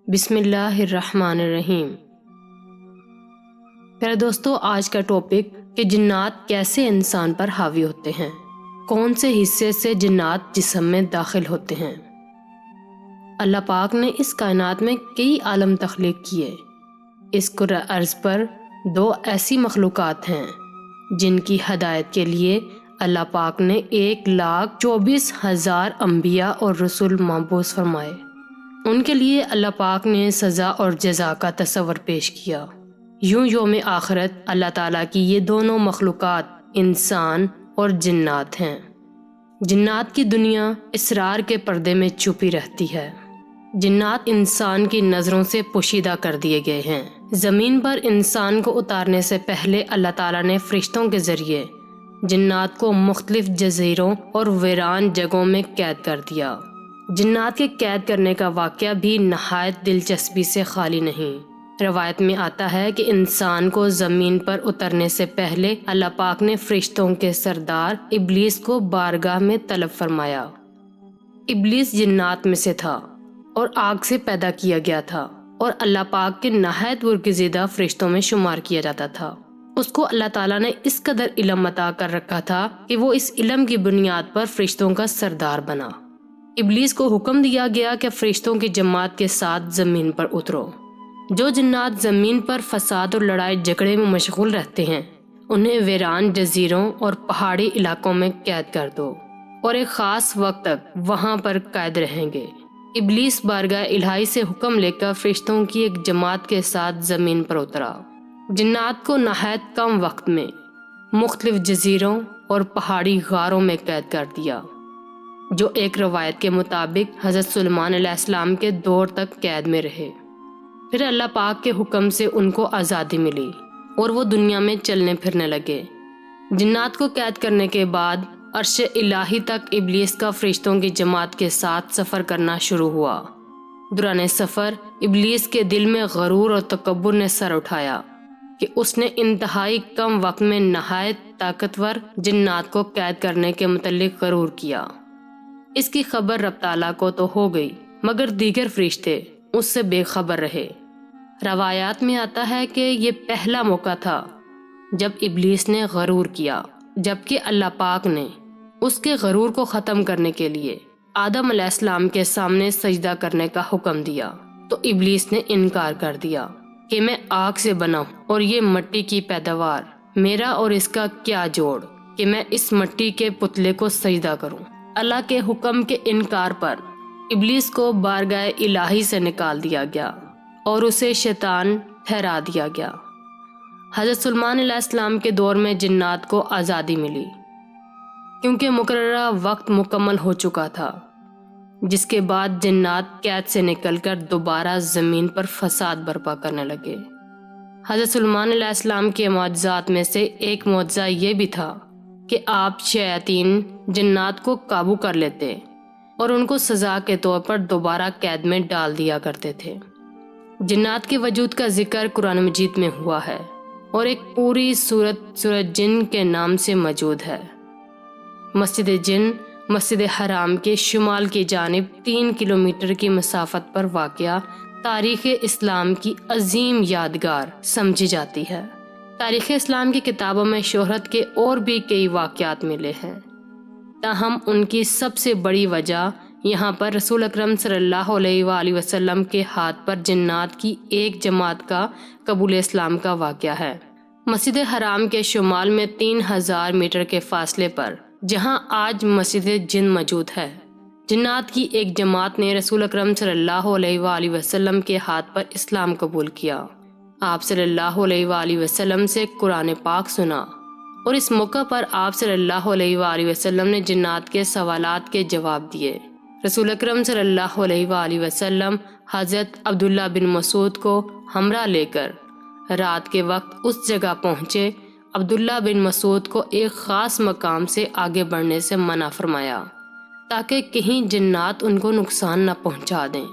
بسم اللہ الرحمن الرحیم۔ میرے دوستو، آج کا ٹاپک کہ جنات کیسے انسان پر حاوی ہوتے ہیں، کون سے حصے سے جنات جسم میں داخل ہوتے ہیں۔ اللہ پاک نے اس کائنات میں کئی عالم تخلیق کیے۔ اس کرۂ ارض پر 2 ایسی مخلوقات ہیں جن کی ہدایت کے لیے اللہ پاک نے 1,24,000 انبیاء اور رسول مبعوث فرمائے۔ ان کے لیے اللہ پاک نے سزا اور جزا کا تصور پیش کیا۔ یوں یوم آخرت اللہ تعالیٰ کی یہ دونوں مخلوقات انسان اور جنات ہیں۔ جنات کی دنیا اسرار کے پردے میں چھپی رہتی ہے۔ جنات انسان کی نظروں سے پوشیدہ کر دیے گئے ہیں۔ زمین پر انسان کو اتارنے سے پہلے اللہ تعالیٰ نے فرشتوں کے ذریعے جنات کو مختلف جزیروں اور ویران جگہوں میں قید کر دیا۔ جنات کے قید کرنے کا واقعہ بھی نہایت دلچسپی سے خالی نہیں۔ روایت میں آتا ہے کہ انسان کو زمین پر اترنے سے پہلے اللہ پاک نے فرشتوں کے سردار ابلیس کو بارگاہ میں طلب فرمایا۔ ابلیس جنات میں سے تھا اور آگ سے پیدا کیا گیا تھا اور اللہ پاک کے نہایت برگزیدہ فرشتوں میں شمار کیا جاتا تھا۔ اس کو اللہ تعالیٰ نے اس قدر علم عطا کر رکھا تھا کہ وہ اس علم کی بنیاد پر فرشتوں کا سردار بنا۔ ابلیس کو حکم دیا گیا کہ فرشتوں کی جماعت کے ساتھ زمین پر اترو۔ جو جنات زمین پر فساد اور لڑائی جھگڑے میں مشغول رہتے ہیں انہیں ویران جزیروں اور پہاڑی علاقوں میں قید کر دو اور ایک خاص وقت تک وہاں پر قید رہیں گے۔ ابلیس بارگاہ الہی سے حکم لے کر فرشتوں کی ایک جماعت کے ساتھ زمین پر اترا۔ جنات کو نہایت کم وقت میں مختلف جزیروں اور پہاڑی غاروں میں قید کر دیا، جو ایک روایت کے مطابق حضرت سلیمان علیہ السلام کے دور تک قید میں رہے۔ پھر اللہ پاک کے حکم سے ان کو آزادی ملی اور وہ دنیا میں چلنے پھرنے لگے۔ جنات کو قید کرنے کے بعد عرش الہی تک ابلیس کا فرشتوں کی جماعت کے ساتھ سفر کرنا شروع ہوا۔ دوران سفر ابلیس کے دل میں غرور اور تکبر نے سر اٹھایا کہ اس نے انتہائی کم وقت میں نہایت طاقتور جنات کو قید کرنے کے متعلق غرور کیا۔ اس کی خبر رب تعالیٰ کو تو ہو گئی، مگر دیگر فرشتے اس سے بے خبر رہے۔ روایات میں آتا ہے کہ یہ پہلا موقع تھا جب ابلیس نے غرور کیا، جبکہ اللہ پاک نے اس کے غرور کو ختم کرنے کے لیے آدم علیہ السلام کے سامنے سجدہ کرنے کا حکم دیا، تو ابلیس نے انکار کر دیا کہ میں آگ سے بنا ہوں اور یہ مٹی کی پیداوار، میرا اور اس کا کیا جوڑ کہ میں اس مٹی کے پتلے کو سجدہ کروں۔ اللہ کے حکم کے انکار پر ابلیس کو بارگاہ الہی سے نکال دیا گیا اور اسے شیطان ٹھہرا دیا گیا۔ حضرت سلیمان علیہ السلام کے دور میں جنات کو آزادی ملی کیونکہ مقررہ وقت مکمل ہو چکا تھا، جس کے بعد جنات قید سے نکل کر دوبارہ زمین پر فساد برپا کرنے لگے۔ حضرت سلیمان علیہ السلام کے معجزات میں سے ایک معجزہ یہ بھی تھا کہ آپ شیاطین جنات کو قابو کر لیتے اور ان کو سزا کے طور پر دوبارہ قید میں ڈال دیا کرتے تھے۔ جنات کے وجود کا ذکر قرآن مجید میں ہوا ہے اور ایک پوری سورت جن کے نام سے موجود ہے۔ مسجد جن مسجد حرام کے شمال کی جانب 3 کلومیٹر کی مسافت پر واقع تاریخ اسلام کی عظیم یادگار سمجھی جاتی ہے۔ تاریخ اسلام کی کتابوں میں شہرت کے اور بھی کئی واقعات ملے ہیں، تاہم ان کی سب سے بڑی وجہ یہاں پر رسول اکرم صلی اللہ علیہ وآلہ وسلم کے ہاتھ پر جنات کی ایک جماعت کا قبول اسلام کا واقعہ ہے۔ مسجد حرام کے شمال میں 3000 میٹر کے فاصلے پر جہاں آج مسجد جن موجود ہے، جنات کی ایک جماعت نے رسول اکرم صلی اللہ علیہ وآلہ وسلم کے ہاتھ پر اسلام قبول کیا۔ آپ صلی اللہ علیہ وآلہ وسلم سے قرآن پاک سنا اور اس موقع پر آپ صلی اللہ علیہ وآلہ وسلم نے جنات کے سوالات کے جواب دیے۔ رسول اکرم صلی اللہ علیہ وآلہ وسلم حضرت عبداللہ بن مسعود کو ہمراہ لے کر رات کے وقت اس جگہ پہنچے۔ عبداللہ بن مسعود کو ایک خاص مقام سے آگے بڑھنے سے منع فرمایا تاکہ کہیں جنات ان کو نقصان نہ پہنچا دیں۔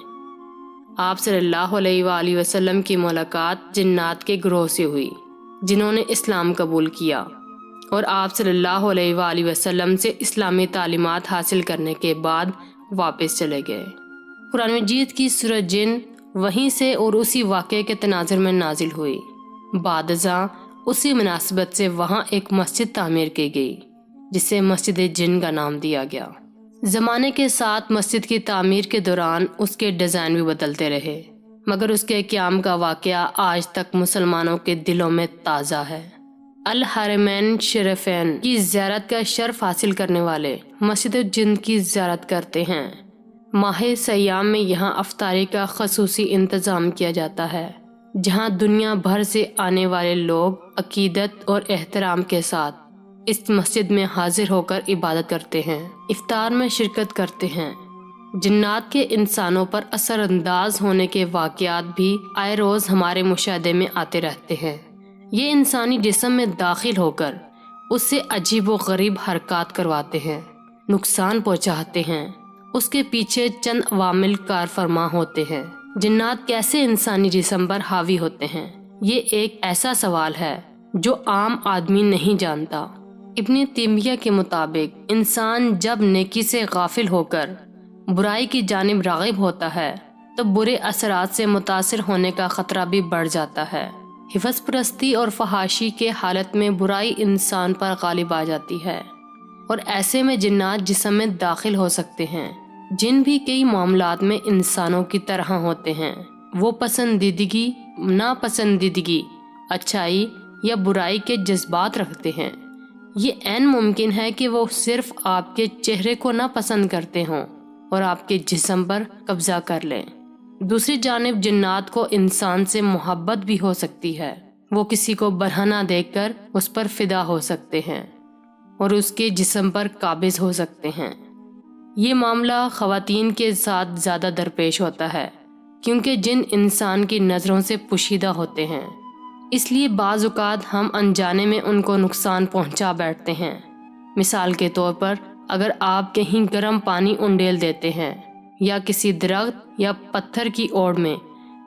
آپ صلی اللہ علیہ وآلہ وسلم کی ملاقات جنات کے گروہ سے ہوئی جنہوں نے اسلام قبول کیا اور آپ صلی اللہ علیہ وآلہ وسلم سے اسلامی تعلیمات حاصل کرنے کے بعد واپس چلے گئے۔ قرآن مجید کی سورہ جن وہیں سے اور اسی واقعے کے تناظر میں نازل ہوئی۔ بعد ازاں اسی مناسبت سے وہاں ایک مسجد تعمیر کی گئی جسے مسجد جن کا نام دیا گیا۔ زمانے کے ساتھ مسجد کی تعمیر کے دوران اس کے ڈیزائن بھی بدلتے رہے، مگر اس کے قیام کا واقعہ آج تک مسلمانوں کے دلوں میں تازہ ہے۔ الحرمین شریفین کی زیارت کا شرف حاصل کرنے والے مسجد جن کی زیارت کرتے ہیں۔ ماہ سیام میں یہاں افطاری کا خصوصی انتظام کیا جاتا ہے، جہاں دنیا بھر سے آنے والے لوگ عقیدت اور احترام کے ساتھ اس مسجد میں حاضر ہو کر عبادت کرتے ہیں، افطار میں شرکت کرتے ہیں۔ جنات کے انسانوں پر اثر انداز ہونے کے واقعات بھی آئے روز ہمارے مشاہدے میں آتے رہتے ہیں۔ یہ انسانی جسم میں داخل ہو کر اس سے عجیب و غریب حرکات کرواتے ہیں، نقصان پہنچاتے ہیں۔ اس کے پیچھے چند عوامل کار فرما ہوتے ہیں۔ جنات کیسے انسانی جسم پر حاوی ہوتے ہیں، یہ ایک ایسا سوال ہے جو عام آدمی نہیں جانتا۔ ابن تیمیہ کے مطابق انسان جب نیکی سے غافل ہو کر برائی کی جانب راغب ہوتا ہے تو برے اثرات سے متاثر ہونے کا خطرہ بھی بڑھ جاتا ہے۔ حفظ پرستی اور فحاشی کے حالت میں برائی انسان پر غالب آ جاتی ہے، اور ایسے میں جنات جسم میں داخل ہو سکتے ہیں۔ جن بھی کئی معاملات میں انسانوں کی طرح ہوتے ہیں، وہ پسندیدگی، ناپسندیدگی، اچھائی یا برائی کے جذبات رکھتے ہیں۔ یہ عین ممکن ہے کہ وہ صرف آپ کے چہرے کو نہ پسند کرتے ہوں اور آپ کے جسم پر قبضہ کر لیں۔ دوسری جانب جنات کو انسان سے محبت بھی ہو سکتی ہے، وہ کسی کو برہنہ دیکھ کر اس پر فدا ہو سکتے ہیں اور اس کے جسم پر قابض ہو سکتے ہیں۔ یہ معاملہ خواتین کے ساتھ زیادہ درپیش ہوتا ہے، کیونکہ جن انسان کی نظروں سے پوشیدہ ہوتے ہیں، اس لیے بعض اوقات ہم انجانے میں ان کو نقصان پہنچا بیٹھتے ہیں۔ مثال کے طور پر اگر آپ کہیں گرم پانی انڈیل دیتے ہیں یا کسی درخت یا پتھر کی اوڑ میں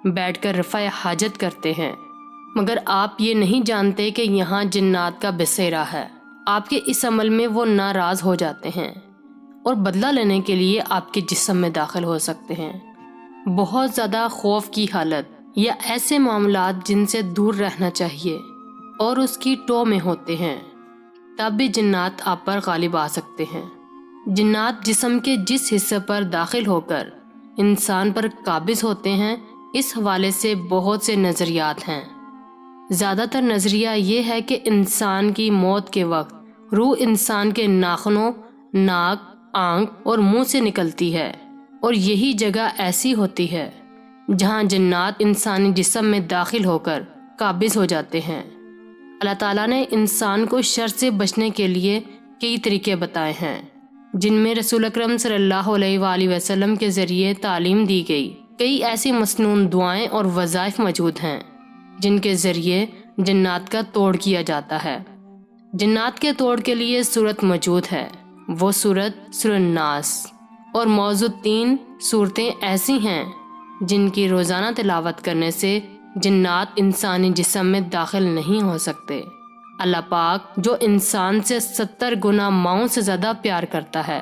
بیٹھ کر رفع حاجت کرتے ہیں، مگر آپ یہ نہیں جانتے کہ یہاں جنات کا بسیرا ہے، آپ کے اس عمل میں وہ ناراض ہو جاتے ہیں اور بدلہ لینے کے لیے آپ کے جسم میں داخل ہو سکتے ہیں۔ بہت زیادہ خوف کی حالت یا ایسے معاملات جن سے دور رہنا چاہیے اور اس کی ٹو میں ہوتے ہیں، تب بھی جنات آپ پر غالب آ سکتے ہیں۔ جنات جسم کے جس حصے پر داخل ہو کر انسان پر قابض ہوتے ہیں، اس حوالے سے بہت سے نظریات ہیں۔ زیادہ تر نظریہ یہ ہے کہ انسان کی موت کے وقت روح انسان کے ناخنوں، ناک، آنکھ اور منہ سے نکلتی ہے، اور یہی جگہ ایسی ہوتی ہے جہاں جنات انسانی جسم میں داخل ہو کر قابض ہو جاتے ہیں۔ اللہ تعالیٰ نے انسان کو شر سے بچنے کے لیے کئی طریقے بتائے ہیں، جن میں رسول اکرم صلی اللہ علیہ وآلہ وسلم کے ذریعے تعلیم دی گئی کئی ایسی مسنون دعائیں اور وظائف موجود ہیں جن کے ذریعے جنات کا توڑ کیا جاتا ہے۔ جنات کے توڑ کے لیے صورت موجود ہے، وہ صورت سورہ الناس، اور موضوع 3 صورتیں ایسی ہیں جن کی روزانہ تلاوت کرنے سے جنات انسانی جسم میں داخل نہیں ہو سکتے۔ اللہ پاک جو انسان سے 70 گنا ماؤں سے زیادہ پیار کرتا ہے،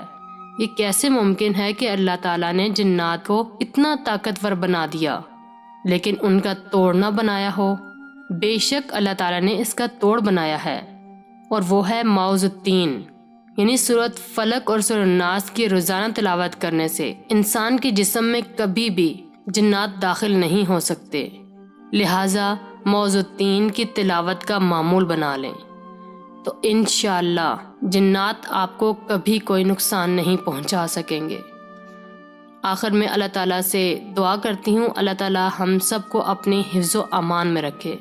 یہ کیسے ممکن ہے کہ اللہ تعالیٰ نے جنات کو اتنا طاقتور بنا دیا لیکن ان کا توڑ نہ بنایا ہو؟ بے شک اللہ تعالیٰ نے اس کا توڑ بنایا ہے، اور وہ ہے موضوع 3، یعنی سورۃ فلق اور سورۃ الناس کی روزانہ تلاوت کرنے سے انسان کے جسم میں کبھی بھی جنات داخل نہیں ہو سکتے۔ لہٰذا موضوع 3 کی تلاوت کا معمول بنا لیں تو انشاءاللہ جنات آپ کو کبھی کوئی نقصان نہیں پہنچا سکیں گے۔ آخر میں اللہ تعالیٰ سے دعا کرتی ہوں، اللہ تعالیٰ ہم سب کو اپنے حفظ و امان میں رکھے۔